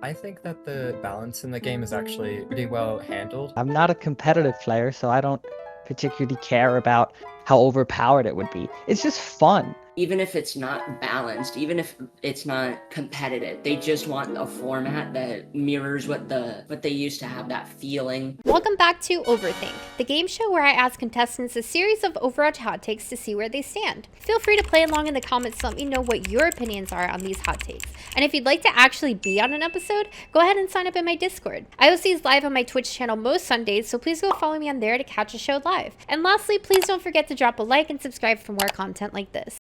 I think that the balance in the game is actually pretty well handled. I'm not a competitive player, so I don't particularly care about how overpowered it would be. It's just fun. Even if it's not balanced, even if it's not competitive, they just want a format that mirrors what they used to have, that feeling. Welcome back to Overthink, the game show where I ask contestants a series of Overwatch hot takes to see where they stand. Feel free to play along in the comments to let me know what your opinions are on these hot takes. And if you'd like to actually be on an episode, go ahead and sign up in my Discord. I host these live on my Twitch channel most Sundays, so please go follow me on there to catch a show live. And lastly, please don't forget to drop a like and subscribe for more content like this.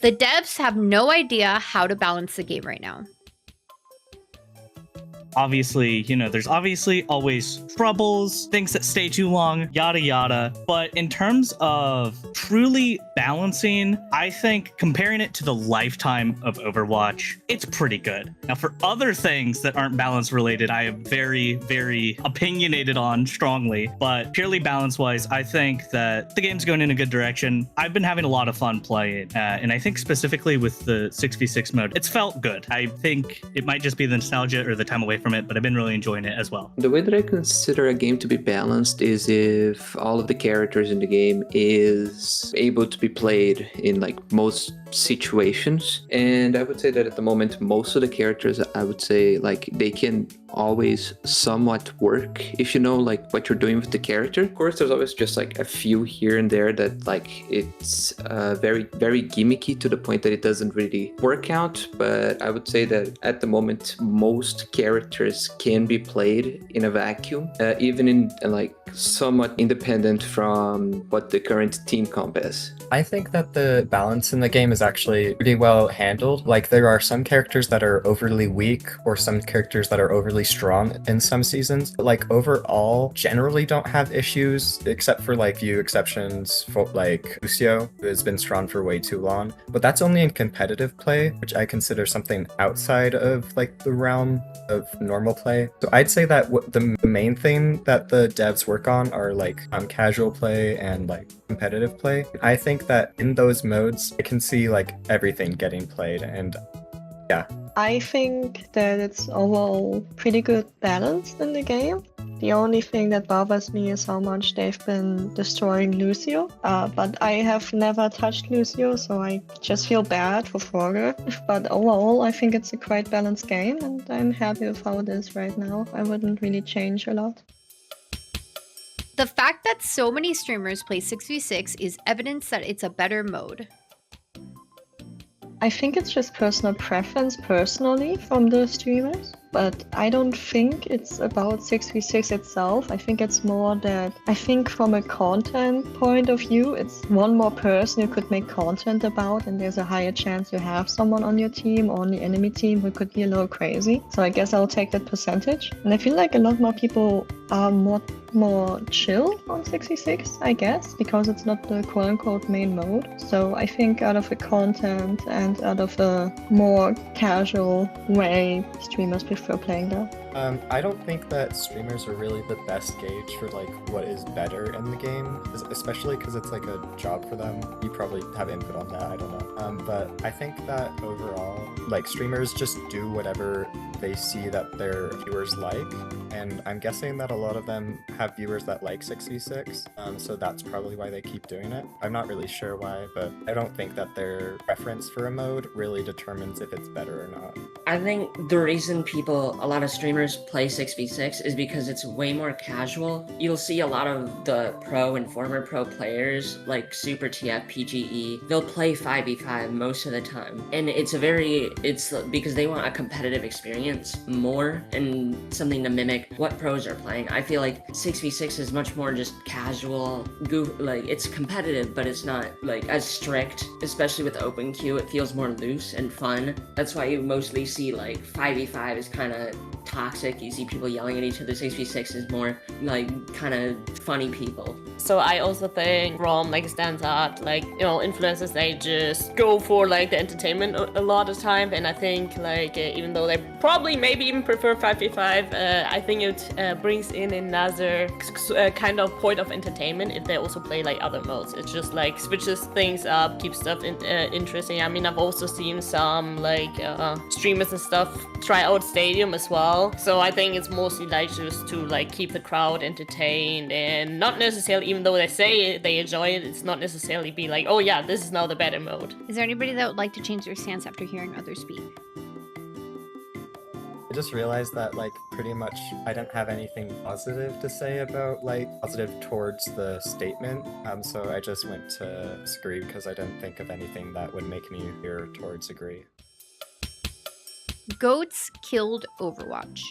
The devs have no idea how to balance the game right now. Obviously, there's obviously always troubles, things that stay too long, yada yada. But in terms of truly balancing, I think comparing it to the lifetime of Overwatch, it's pretty good. Now, for other things that aren't balance related, I am very, very opinionated on strongly. But purely balance wise, I think that the game's going in a good direction. I've been having a lot of fun playing, and I think specifically with the 6v6 mode, it's felt good. I think it might just be the nostalgia or the time away from it, but I've been really enjoying it as well. The way that I consider a game to be balanced is if all of the characters in the game is able to be played in like most situations. And I would say that at the moment, most of the characters, I would say like they can always somewhat work if you know like what you're doing with the character. Of course, there's always just like a few here and there that like it's very, very gimmicky to the point that it doesn't really work out. But I would say that at the moment, most characters can be played in a vacuum, even in like somewhat independent from what the current team comp is. I think that the balance in the game is actually pretty well handled. Like, there are some characters that are overly weak or some characters that are overly strong in some seasons. But like overall, generally don't have issues, except for like few exceptions, for like Lucio, who has been strong for way too long. But that's only in competitive play, which I consider something outside of like the realm of normal play. So I'd say that the main thing that the devs work on are like casual play and like competitive play. I think that in those modes, I can see like everything getting played, and yeah. I think that it's overall pretty good balance in the game. The only thing that bothers me is how much they've been destroying Lucio. But I have never touched Lucio, so I just feel bad for Frogger. But overall, I think it's a quite balanced game, and I'm happy with how it is right now. I wouldn't really change a lot. The fact that so many streamers play 6v6 is evidence that it's a better mode. I think it's just personal preference personally from the streamers, but I don't think it's about 6v6 itself. I think it's more that I think from a content point of view, it's one more person you could make content about, and there's a higher chance you have someone on your team or on the enemy team who could be a little crazy. So I guess I'll take that percentage. And I feel like a lot more people are more chill on 6v6, I guess, because it's not the quote-unquote main mode. So I think out of the content and out of a more casual way, streamers prefer playing that. I don't think that streamers are really the best gauge for like what is better in the game, especially because it's like a job for them. You probably have input on that, I don't know. But I think that overall, like, streamers just do whatever they see that their viewers like, and I'm guessing that a lot of them have viewers that like 6v6, so that's probably why they keep doing it. I'm not really sure why, but I don't think that their preference for a mode really determines if it's better or not. I think the reason a lot of streamers play 6v6 is because it's way more casual. You'll see a lot of the pro and former pro players like Super TF, PGE, they'll play 5v5 most of the time. And it's because they want a competitive experience more and something to mimic what pros are playing. I feel like 6v6 is much more just casual, like it's competitive, but it's not like as strict, especially with open queue. It feels more loose and fun. That's why you mostly see like 5v5 is kind of toxic. You see people yelling at each other. 6v6 is more like kind of funny people. So I also think from like stands out, like, you know, influencers, they just go for like the entertainment a lot of time, and I think like even though they probably maybe even prefer 5v5, I think it brings in another kind of point of entertainment if they also play like other modes. It just like switches things up, keeps stuff interesting. I mean, I've also seen some like streamers and stuff try out Stadium as well, so I think it's mostly like just to like keep the crowd entertained, and not necessarily, even though they say they enjoy it, it's not necessarily be like, oh yeah, this is now the better mode. Is there anybody that would like to change their stance after hearing others speak? I just realized that, like, pretty much I didn't have anything positive to say about, like, positive towards the statement, so I just went to disagree because I didn't think of anything that would make me veer towards agree. Goats killed Overwatch.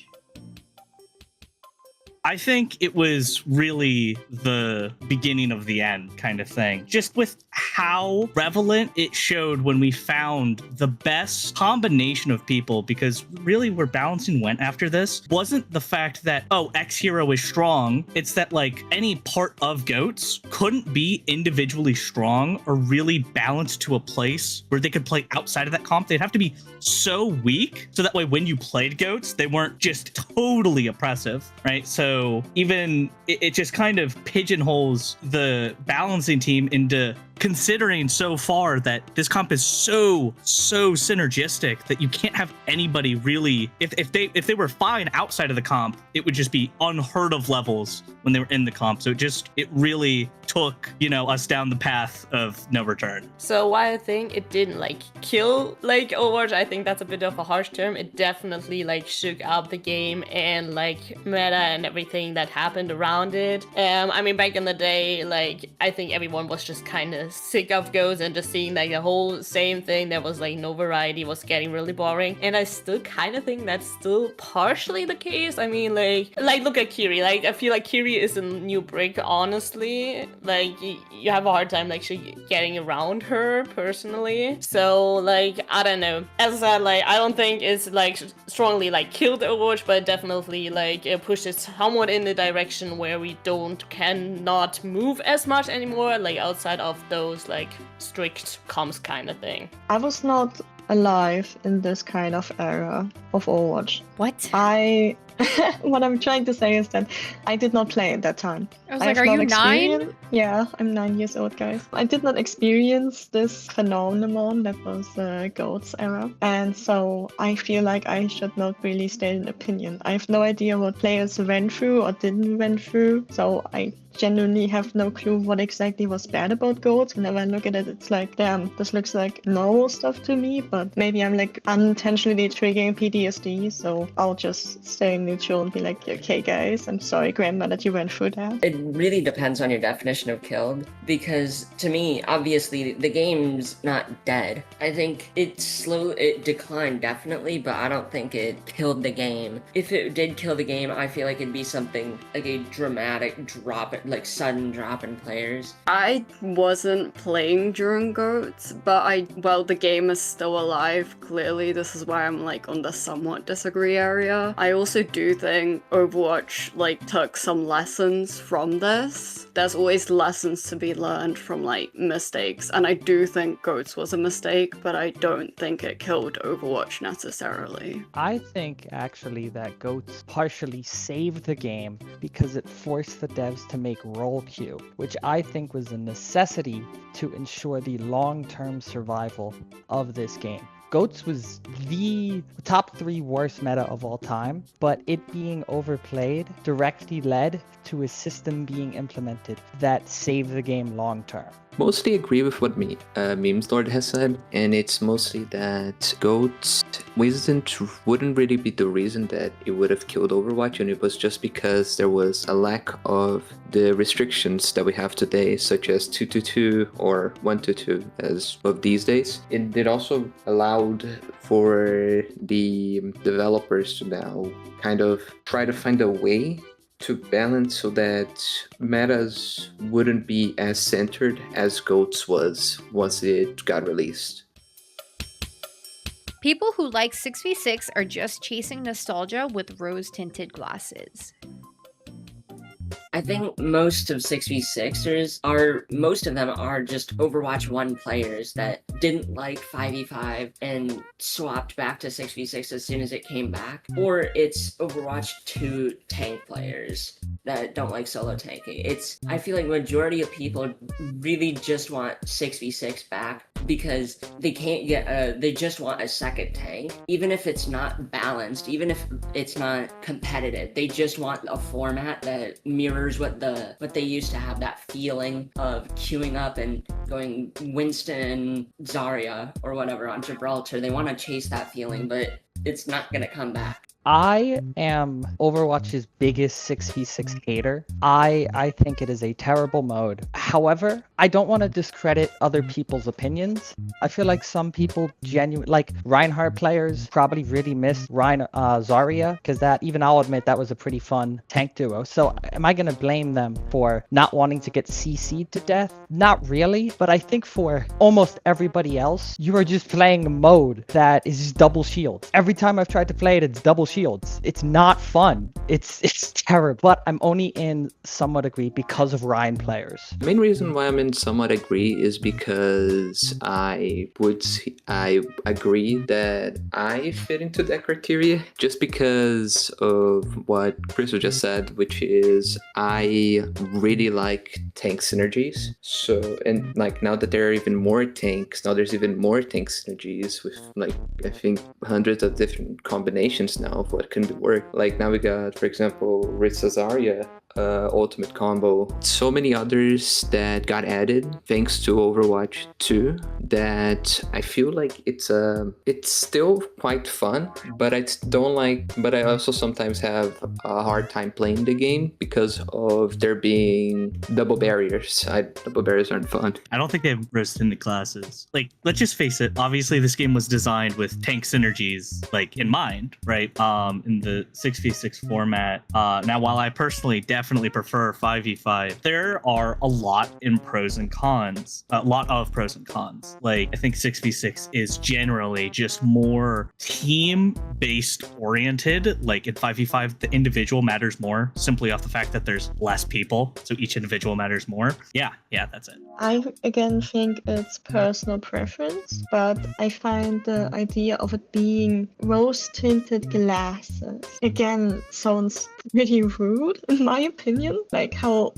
I think it was really the beginning of the end kind of thing. Just with how prevalent it showed when we found the best combination of people, because really where balancing went after this wasn't the fact that, oh, X hero is strong. It's that like any part of Goats couldn't be individually strong or really balanced to a place where they could play outside of that comp. They'd have to be so weak so that way when you played Goats, they weren't just totally oppressive, right? So even it just kind of pigeonholes the balancing team into considering so far that this comp is so synergistic that you can't have anybody really, if they were fine outside of the comp, it would just be unheard of levels when they were in the comp. So it really took, you know, us down the path of no return. So why I think it didn't like kill like Overwatch, I think that's a bit of a harsh term. It definitely like shook up the game and like meta and everything that happened around it. I mean, back in the day, like I think everyone was just kind of sick of Goats and just seeing like the whole same thing. There was like no variety, was getting really boring, and I still kind of think that's still partially the case. I mean, like look at Kiri. Like I feel like Kiri is a new brick, honestly. Like you have a hard time like getting around her personally. So like I don't know, as I said, like I don't think it's like strongly like killed Overwatch, but definitely like it pushes somewhat in the direction where we cannot move as much anymore, like outside of those like strict comms kind of thing. I was not alive in this kind of era of Overwatch. What? What I'm trying to say is that I did not play at that time. I was like, are you 9? Yeah, I'm 9 years old, guys. I did not experience this phenomenon that was the Goats era. And so I feel like I should not really state an opinion. I have no idea what players went through or didn't went through. So I genuinely have no clue what exactly was bad about Goats. Whenever I look at it, it's like, damn, this looks like normal stuff to me, but maybe I'm like unintentionally triggering PTSD, so I'll just stay neutral and be like, okay guys, I'm sorry grandma that you went through that. It really depends on your definition of killed, because to me, obviously, the game's not dead. I think it declined definitely, but I don't think it killed the game. If it did kill the game, I feel like it'd be something like a dramatic drop, like sudden drop in players. I wasn't playing during Goats, but the game is still alive, clearly. This is why I'm like on the somewhat disagree area. I also do think Overwatch like took some lessons from this. There's always lessons to be learned from like mistakes, and I do think Goats was a mistake, but I don't think it killed Overwatch necessarily. I think actually that Goats partially saved the game because it forced the devs to make role queue, which I think was a necessity to ensure the long-term survival of this game. Goats was the top 3 worst meta of all time, but it being overplayed directly led to a system being implemented that saved the game long term. Mostly agree with what Memes Lord has said, and it's mostly that Goats wouldn't really be the reason that it would have killed Overwatch, and it was just because there was a lack of the restrictions that we have today, such as 2-2-2 or 1-2-2 as of these days. It also allowed for the developers to now kind of try to find a way to balance so that metas wouldn't be as centered as Goats was once it got released. People who like 6v6 are just chasing nostalgia with rose-tinted glasses. I think most of 6v6ers most of them are just Overwatch 1 players that didn't like 5v5 and swapped back to 6v6 as soon as it came back. Or it's Overwatch 2 tank players that don't like solo tanking. I feel like majority of people really just want 6v6 back because they can't get they just want a second tank. Even if it's not balanced, even if it's not competitive, they just want a format that mirrors what they used to have, that feeling of queuing up and going Winston, Zarya, or whatever on Gibraltar. They want to chase that feeling, but it's not gonna come back. I am Overwatch's biggest 6v6 hater. I think it is a terrible mode. However, I don't want to discredit other people's opinions. I feel like some people like Reinhardt players probably really miss Zarya, because even I'll admit that was a pretty fun tank duo. So am I going to blame them for not wanting to get CC'd to death? Not really, but I think for almost everybody else, you are just playing a mode that is just double shields. Every time I've tried to play it, it's double shields. It's not fun. It's terrible. But I'm only in somewhat agree because of Ryan players. The main reason why I'm in somewhat agree is because I agree that I fit into that criteria just because of what Chris just said, which is I really like tank synergies. So, and like now that there are even more tanks, now there's even more tank synergies with like I think hundreds of different combinations now of what can be worked. Like now we got, for example, Zarya ultimate combo, so many others that got added thanks to Overwatch 2 that I feel like it's still quite fun, but I also sometimes have a hard time playing the game because of there being double barriers. Double barriers aren't fun. I don't think they have rose-tinted classes. Like, let's just face it, obviously this game was designed with tank synergies like in mind, right? In the 6v6 format. Now while I personally definitely prefer 5v5, there are a lot of pros and cons. Like, I think 6v6 is generally just more team-based oriented. Like in 5v5, the individual matters more simply off the fact that there's less people, so each individual matters more. Yeah, that's it. I again think it's personal preference, but I find the idea of it being rose-tinted glasses again sounds pretty rude in my opinion. Like how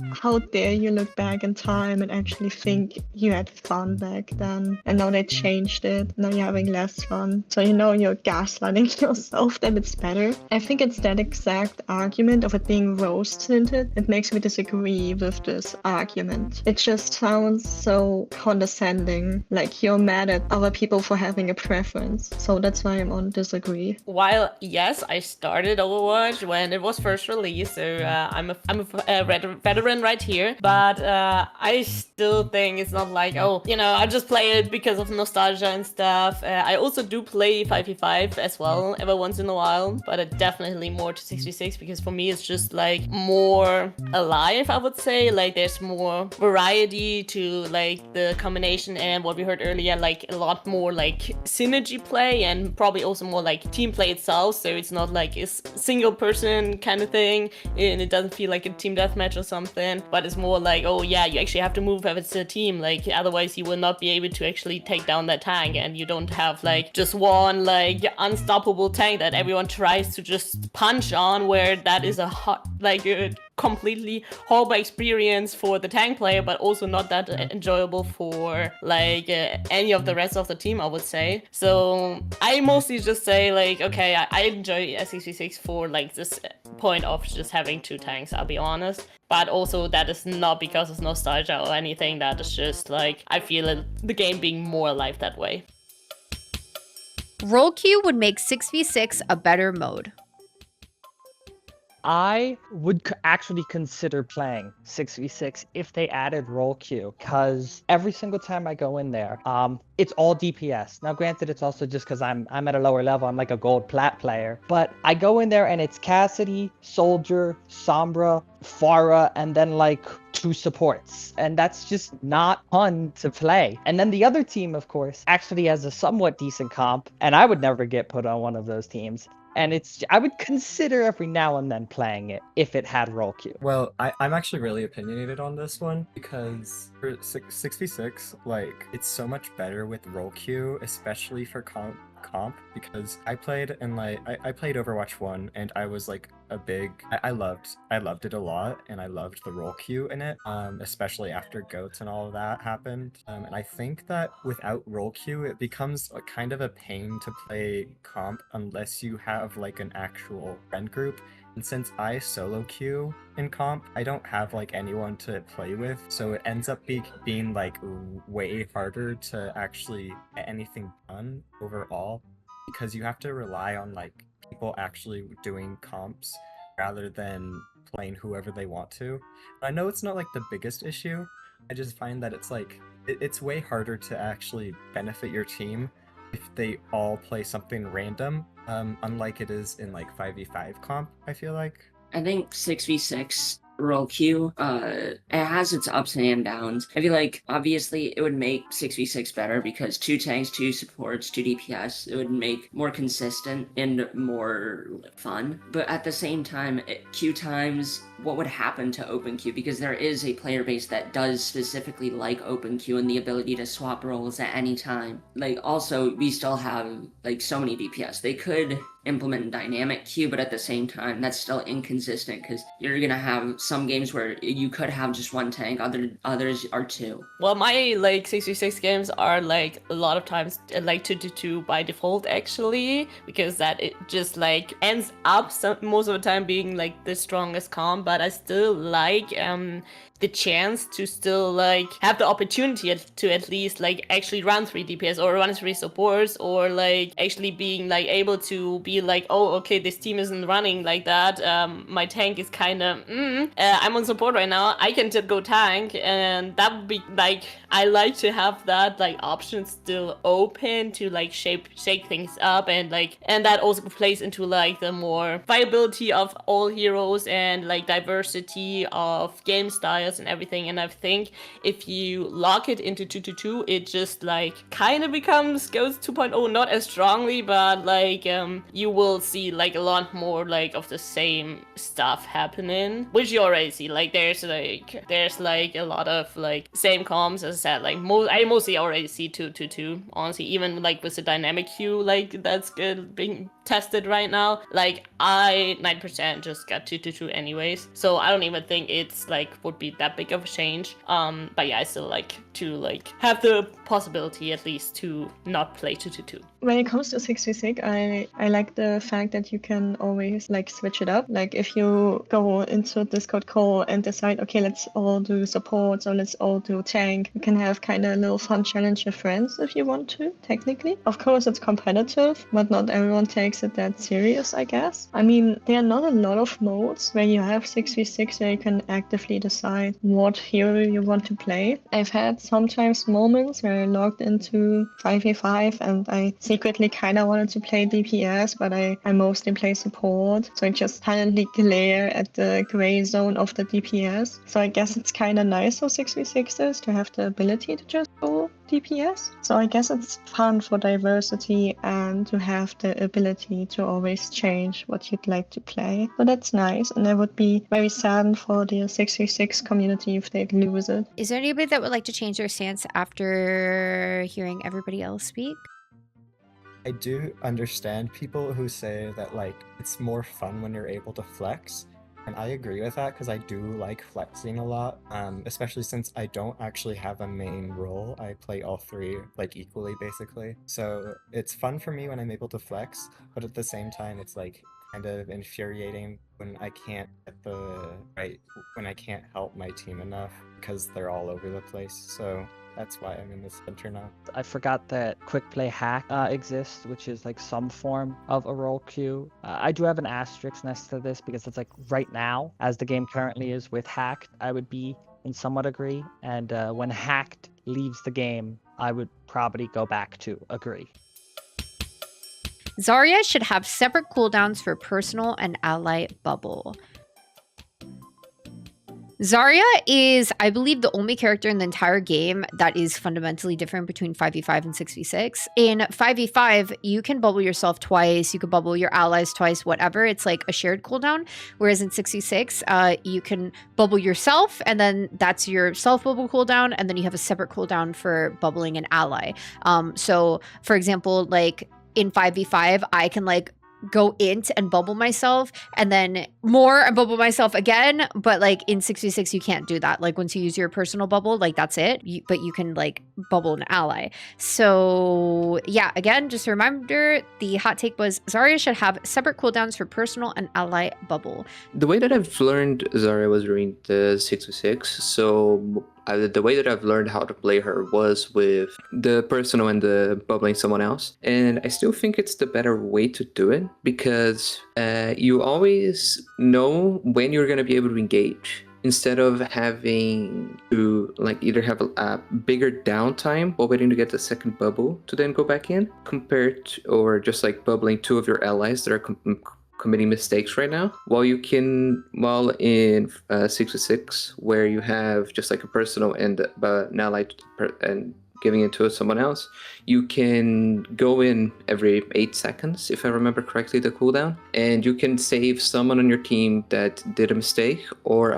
dare you look back in time and actually think you had fun back then, and now they changed it, now you're having less fun, so you're gaslighting yourself that it's better. I think it's that exact argument of it being rose-tinted that makes me disagree with this argument. It just sounds so condescending, like you're mad at other people for having a preference. So that's why I'm on disagree. While yes, I started Overwatch when it was first released, so I'm a veteran right here. But I still think it's not like I just play it because of nostalgia and stuff. I also do play 5v5 as well every once in a while, but I definitely more to 6v6 because for me it's just like more alive. I would say like there's more variety to like the combination and what we heard earlier, like a lot more like synergy play and probably also more like team play itself. So it's not like a single person kind of thing and it doesn't feel like a team deathmatch or something, but it's more like, oh yeah, you actually have to move if it's a team, like otherwise you will not be able to actually take down that tank, and you don't have like just one like unstoppable tank that everyone tries to just punch on, where that is a completely horrible experience for the tank player, but also not that enjoyable for like any of the rest of the team, I would say. So I mostly just say like, okay, I enjoy SCC6 for like this point of just having two tanks, I'll be honest. But also that is not because of nostalgia or anything, that is just like, I feel the game being more alive that way. Role queue would make 6v6 a better mode. I would actually consider playing 6v6 if they added role queue, because every single time I go in there, it's all DPS. Now, granted, it's also just because I'm at a lower level. I'm like a gold plat player, but I go in there and it's Cassidy, Soldier, Sombra, Pharah, and then like 2 supports, and that's just not fun to play. And then the other team, of course, actually has a somewhat decent comp, and I would never get put on one of those teams. And I would consider every now and then playing it if it had role queue. Well, I'm actually really opinionated on this one because for 6v6, like, it's so much better with role queue, especially for comp, because I played in like I played Overwatch 1 and I was like a big I loved it a lot, and I loved the role queue in it, especially after goats and all of that happened. And I think that without role queue it becomes a kind of a pain to play comp unless you have like an actual friend group. And since I solo queue in comp, I don't have like anyone to play with, so it ends up being like way harder to actually get anything done overall, because you have to rely on like people actually doing comps rather than playing whoever they want to. And I know it's not like the biggest issue, I just find that it's like it's way harder to actually benefit your team if they all play something random, unlike it is in like 5v5 comp, I feel like. I think 6v6 role queue, it has its ups and downs. I feel like obviously it would make 6v6 better because 2 tanks, 2 supports, 2 DPS, it would make more consistent and more fun. But at the same time, queue times, what would happen to open queue? Because there is a player base that does specifically like open queue and the ability to swap roles at any time. Like, also, we still have like so many DPS. They could implement dynamic queue, but at the same time, that's still inconsistent because you're gonna have some games where you could have just 1 tank, others are 2. Well, my like 6v6 games are like a lot of times like 2-2 by default actually, because that it just like ends up most of the time being like the strongest comp, but I still like the chance to still like have the opportunity to at least like actually run 3 DPS or run 3 supports, or like actually being like able to be like, oh, okay, this team isn't running like that. My tank is kind of, I'm on support right now. I can just go tank, and that would be like, I like to have that like option still open to like shake things up, and that also plays into like the more viability of all heroes and like diversity of game styles and everything. And I think if you lock it into 2-2, it just like kind of becomes Ghost 2.0, not as strongly, but like you will see like a lot more like of the same stuff happening, which you already see. Like there's like a lot of like same comms, as I said. Like I mostly already see 2-2, honestly, even like with the dynamic queue like that's good being tested right now. Like I 9% just got 2-2 anyways, so I don't even think it's like would be that big of a change. But yeah, I still like to like have the possibility at least to not play 2-2. When it comes to 6v6, I like the fact that you can always like switch it up. Like if you go into a Discord call and decide, okay, let's all do support or let's all do tank, you can have kind of a little fun challenge with friends if you want to, technically. Of course, it's competitive, but not everyone takes it that serious, I guess. I mean, there are not a lot of modes where you have 6v6 where you can actively decide what hero you want to play. I've had sometimes moments where I logged into 5v5 and I secretly kind of wanted to play DPS, but I mostly play support, so I just silently glare at the gray zone of the DPS. So I guess it's kind of nice for 6v6s to have the ability to just go DPS. So I guess it's fun for diversity and to have the ability to always change what you'd like to play. So that's nice, and I would be very saddened for the 6v6 community if they'd lose it. Is there anybody that would like to change their stance after hearing everybody else speak? I do understand people who say that like it's more fun when you're able to flex, and I agree with that because I do like flexing a lot, especially since I don't actually have a main role. I play all 3 like equally basically, so it's fun for me when I'm able to flex, but at the same time it's like kind of infuriating when I can't get when I can't help my team enough because they're all over the place. So That's why I'm in the center now. I forgot that quick play hack exists, which is like some form of a roll queue. I do have an asterisk next to this because it's like right now, as the game currently is with hacked, I would be in somewhat agree. And when hacked leaves the game, I would probably go back to agree. Zarya should have separate cooldowns for personal and ally bubble. Zarya is, I believe, the only character in the entire game that is fundamentally different between 5v5 and 6v6. In 5v5, you can bubble yourself twice, you can bubble your allies twice, whatever. It's like a shared cooldown. Whereas in 6v6, you can bubble yourself, and then that's your self-bubble cooldown, and then you have a separate cooldown for bubbling an ally. So, for example, like in 5v5, I can like go int and bubble myself and then more and bubble myself again, but like in 6v6 you can't do that. Like once you use your personal bubble, like that's it, but you can like bubble an ally. So yeah, again, just a reminder, the hot take was Zarya should have separate cooldowns for personal and ally bubble. The way that I've learned Zarya was during the 6v6, so the way that I've learned how to play her was with the personal and the bubbling someone else. And I still think it's the better way to do it because you always know when you're going to be able to engage, instead of having to like either have a bigger downtime while waiting to get the second bubble to then go back in, compared to, or just like bubbling two of your allies that are committing mistakes right now, while in 6v6 where you have just like a personal and an ally and giving it to someone else, you can go in every 8 seconds, if I remember correctly, the cooldown, and you can save someone on your team that did a mistake, or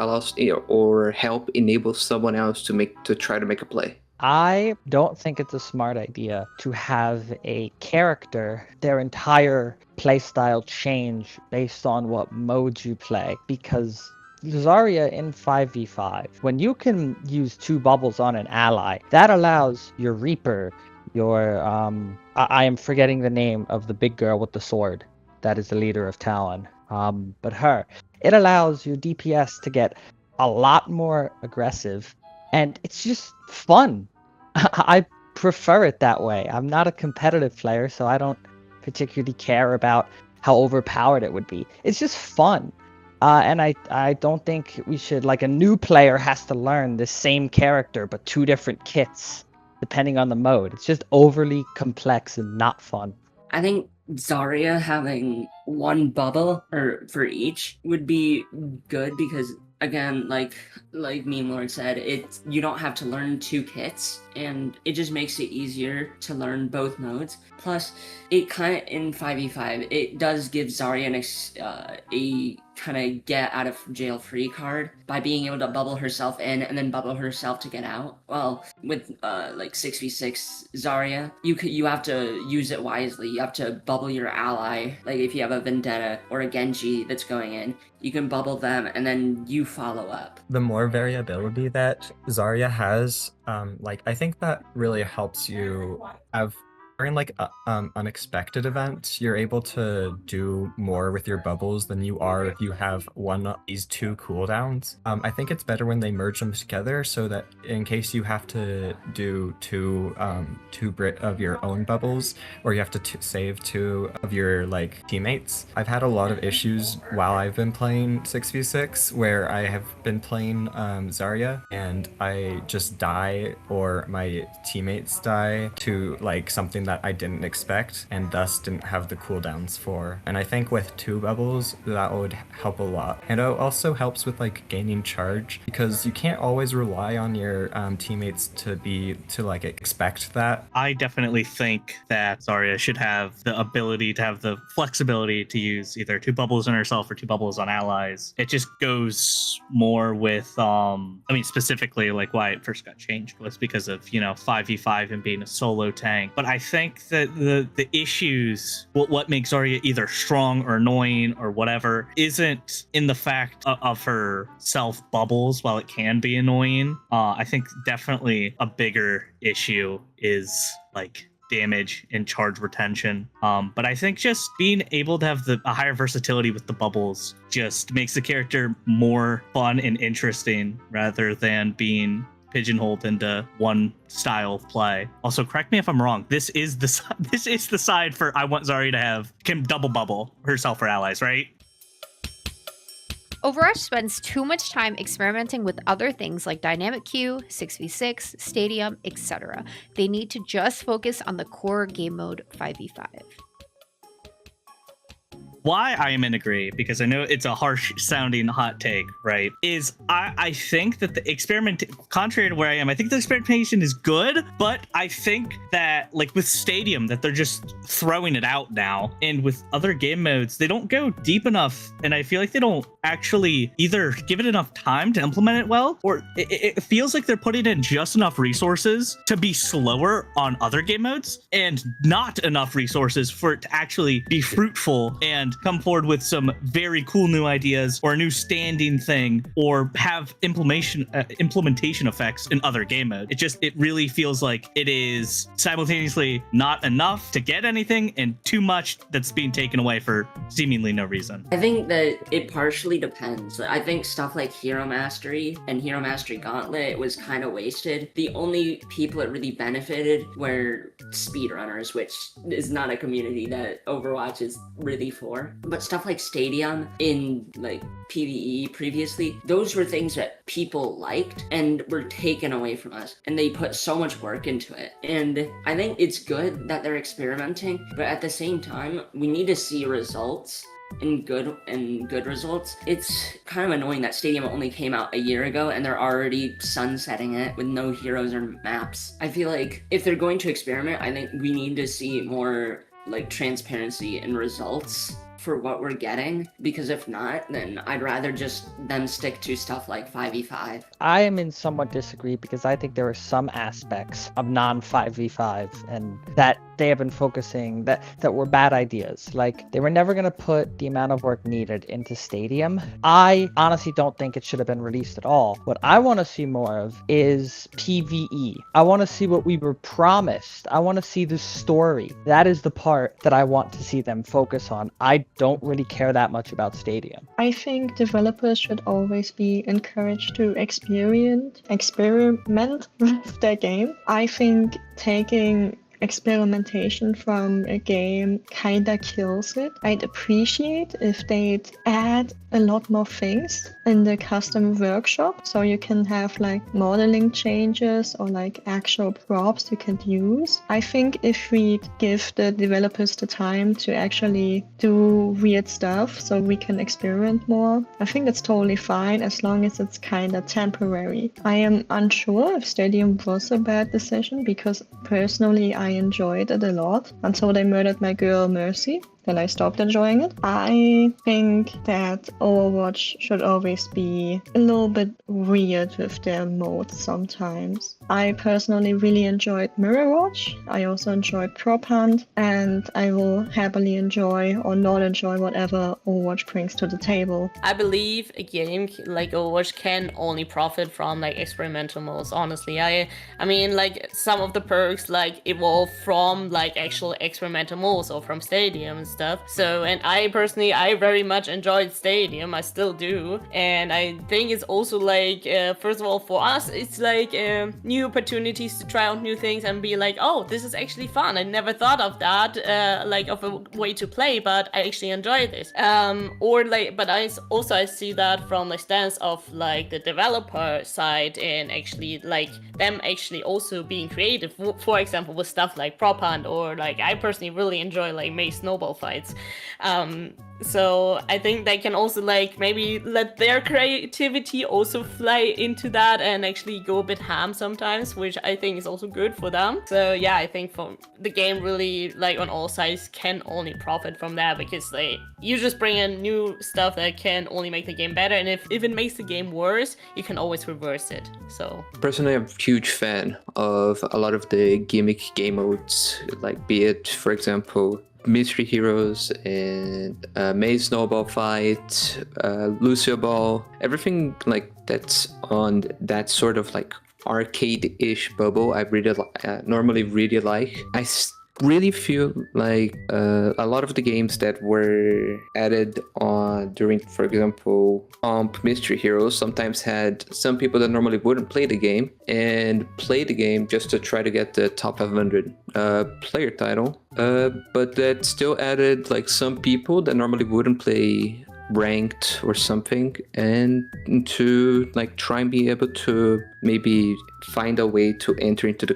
or help enable someone else to try to make a play. I don't think it's a smart idea to have a character, their entire playstyle change based on what modes you play, because Zarya in 5v5, when you can use 2 bubbles on an ally, that allows your Reaper, your I am forgetting the name of the big girl with the sword that is the leader of Talon, but her, it allows your DPS to get a lot more aggressive, and it's just fun. I prefer it that way. I'm not a competitive player, so I don't particularly care about how overpowered it would be. It's just fun. And I don't think we should, like, a new player has to learn the same character but 2 different kits depending on the mode. It's just overly complex and not fun. I think Zarya having 1 bubble or for each would be good because, again, like Meme Lord said, you don't have to learn 2 kits, and it just makes it easier to learn both modes. Plus, it kind of, in 5v5, it does give Zarya a kind of get out of jail free card by being able to bubble herself in and then bubble herself to get out. Well, with like 6v6 Zarya, you have to use it wisely. You have to bubble your ally. Like if you have a Vendetta or a Genji that's going in, you can bubble them and then you follow up. The more variability that Zarya has, I think that really helps you have during like unexpected events, you're able to do more with your bubbles than you are if you have one of these 2 cooldowns. I think it's better when they merge them together so that in case you have to do two of your own bubbles, or you have to save 2 of your like teammates. I've had a lot of issues while I've been playing 6v6 where I have been playing Zarya and I just die or my teammates die to like something that I didn't expect and thus didn't have the cooldowns for. And I think with 2 bubbles that would help a lot. And it also helps with like gaining charge because you can't always rely on your teammates to like expect that. I definitely think that Zarya should have the ability to have the flexibility to use either 2 bubbles on herself or 2 bubbles on allies. It just goes more with specifically like why it first got changed was because of 5v5 and being a solo tank. But I think that the issues, what makes Zarya either strong or annoying or whatever, isn't in the fact of her self bubbles. While it can be annoying, I think definitely a bigger issue is like damage and charge retention. But I think just being able to have a higher versatility with the bubbles just makes the character more fun and interesting rather than being pigeonholed into one style of play. Also, correct me if I'm wrong. This is the side for I want Zarya to have can double bubble herself or allies, right? Overwatch spends too much time experimenting with other things like dynamic queue, 6v6, stadium, etc. They need to just focus on the core game mode 5v5. Why I am in agree, because I know it's a harsh sounding hot take, right, is I think that the experiment, contrary to where I am, I think the experimentation is good, but I think that like with Stadium that they're just throwing it out now, and with other game modes, they don't go deep enough, and I feel like they don't actually either give it enough time to implement it well, or it feels like they're putting in just enough resources to be slower on other game modes, and not enough resources for it to actually be fruitful and come forward with some very cool new ideas or a new standing thing or have implementation effects in other game mode. It really feels like it is simultaneously not enough to get anything and too much that's being taken away for seemingly no reason. I think that it partially depends. I think stuff like Hero Mastery and Hero Mastery Gauntlet was kind of wasted. The only people it really benefited were speedrunners, which is not a community that Overwatch is really for. But stuff like Stadium in like PvE previously, those were things that people liked and were taken away from us, and they put so much work into it. And I think it's good that they're experimenting, but at the same time, we need to see results. And good results. It's kind of annoying that Stadium only came out a year ago and they're already sunsetting it with no heroes or maps. I feel like if they're going to experiment, I think we need to see more like transparency and results for what we're getting, because if not, then I'd rather just them stick to stuff like 5v5. I am in somewhat disagree because I think there are some aspects of non-5v5 and that they have been focusing that were bad ideas. Like they were never going to put the amount of work needed into Stadium. I honestly don't think it should have been released at all. What I want to see more of is PvE. I want to see what we were promised. I want to see the story. That is the part that I want to see them focus on. I don't really care that much about Stadium. I think developers should always be encouraged to experiment with their game. I think taking experimentation from a game kinda kills it. I'd appreciate if they'd add a lot more things in the custom workshop, so you can have like modeling changes or like actual props you can use. I think if we give the developers the time to actually do weird stuff so we can experiment more, I think that's totally fine as long as it's kinda temporary. I am unsure if Stadium was a bad decision because personally I enjoyed it a lot until they murdered my girl Mercy. Then I stopped enjoying it. I think that Overwatch should always be a little bit weird with their modes sometimes. I personally really enjoyed Mirror Watch. I also enjoyed Prop Hunt, and I will happily enjoy or not enjoy whatever Overwatch brings to the table. I believe a game like Overwatch can only profit from like experimental modes, honestly. I mean like some of the perks like evolve from like actual experimental modes or from stadiums stuff. So, and I personally, I very much enjoyed Stadium, I still do. And I think it's also like, first of all, for us, it's like new opportunities to try out new things and be like, oh, this is actually fun. I never thought of that, like of a way to play, but I actually enjoy this. Or like, but I see that from the stance of like the developer side and actually like them actually also being creative. For example, with stuff like Prop Hunt or like I personally really enjoy like Maze Snowball fights. So I think they can also like maybe let their creativity also fly into that and actually go a bit ham sometimes, which I think is also good for them. So yeah, I think from the game really like on all sides can only profit from that, because like you just bring in new stuff that can only make the game better, and if it makes the game worse, you can always reverse it. So personally, I'm a huge fan of a lot of the gimmick game modes, like be it, for example, Mystery Heroes and Maze Snowball Fight, Lucio Ball, everything like that's on that sort of like arcade-ish bubble I really normally really like. I really feel like a lot of the games that were added on during, for example, Mystery Heroes sometimes had some people that normally wouldn't play the game and play the game just to try to get the top 500 player title. But that still added like some people that normally wouldn't play ranked or something, and to like try and be able to maybe find a way to enter into the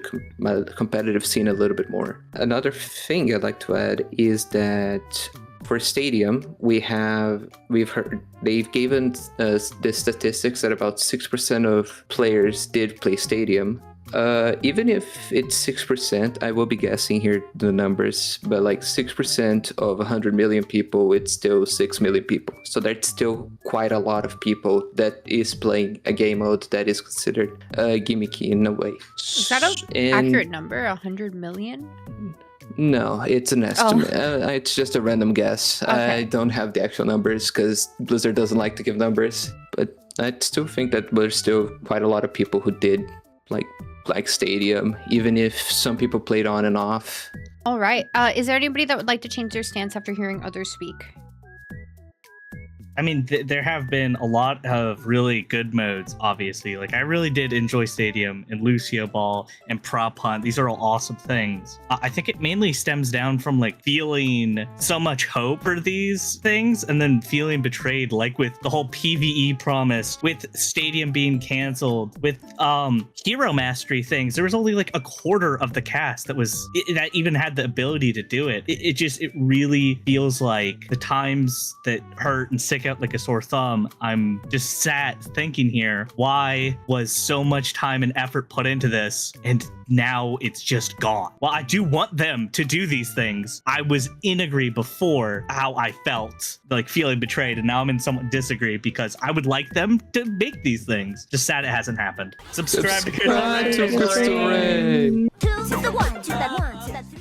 competitive scene a little bit more. Another thing I'd like to add is that for Stadium, we've heard they've given us the statistics that about 6% of players did play Stadium. Even if it's 6%, I will be guessing here the numbers, but like 6% of 100 million people, it's still 6 million people. So there's still quite a lot of people that is playing a game mode that is considered gimmicky in a way. Is that an accurate number? 100 million? No, it's an estimate. It's just a random guess. Okay. I don't have the actual numbers because Blizzard doesn't like to give numbers. But I still think that there's still quite a lot of people who did like Stadium, even if some people played on and off. All right. Is there anybody that would like to change their stance after hearing others speak? I mean, there have been a lot of really good modes, obviously. Like, I really did enjoy Stadium and Lucio Ball and Prop Hunt. These are all awesome things. I think it mainly stems down from, like, feeling so much hope for these things and then feeling betrayed, like with the whole PvE promise, with Stadium being canceled, with Hero Mastery things. There was only, like, a quarter of the cast that even had the ability to do it. It really feels like the times that hurt and stick out like a sore thumb. I'm just sat thinking here, why was so much time and effort put into this and now it's just gone? Well, I do want them to do these things. I was in agree before how I felt, like feeling betrayed, and now I'm in somewhat disagree because I would like them to make these things. Just sad it hasn't happened. Subscribe to ChristalRaine. ChristalRaine. To the one, to the one, to the three.